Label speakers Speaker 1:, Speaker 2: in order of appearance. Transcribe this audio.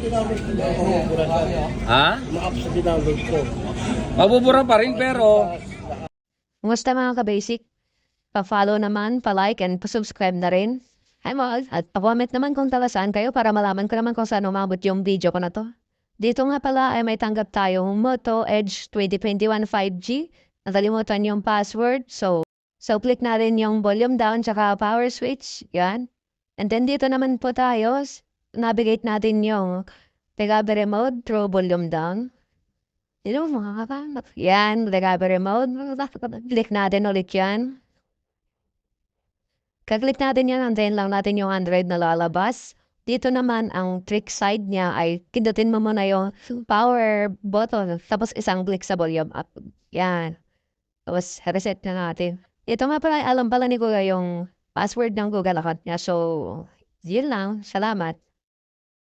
Speaker 1: dindownload ko. Mabubura siya.
Speaker 2: Ha?
Speaker 1: Ma-up sa dindownload ko.
Speaker 2: Mabubura pa rin pero
Speaker 3: Kumusta mga ka-basic? Pa-follow naman, pa-like, and pa-subscribe na rin. Hi mga, at pa-comment naman kung taga saan kayo para malaman ko naman kung saan umabot yung video ko na to. Dito nga pala ay may tanggap tayong Moto Edge 2021 5G. Nakalimutan yung password, so click na rin yung volume down tsaka power switch. Yan. And then dito naman po tayo, navigate natin yung recovery mode through volume down. Mga kapangat. Yan, recovery mode. Click natin ulit yan. Kag-click natin yan, antayin lang natin yung Android na lalabas. Dito naman, ang trick side niya ay kindutin mo muna yung power button, tapos isang click sa volume up. Yan. Tapos reset na natin. Ito nga pala, alam pala ni Kuya yung password ng Google account niya. So, yun lang. Salamat.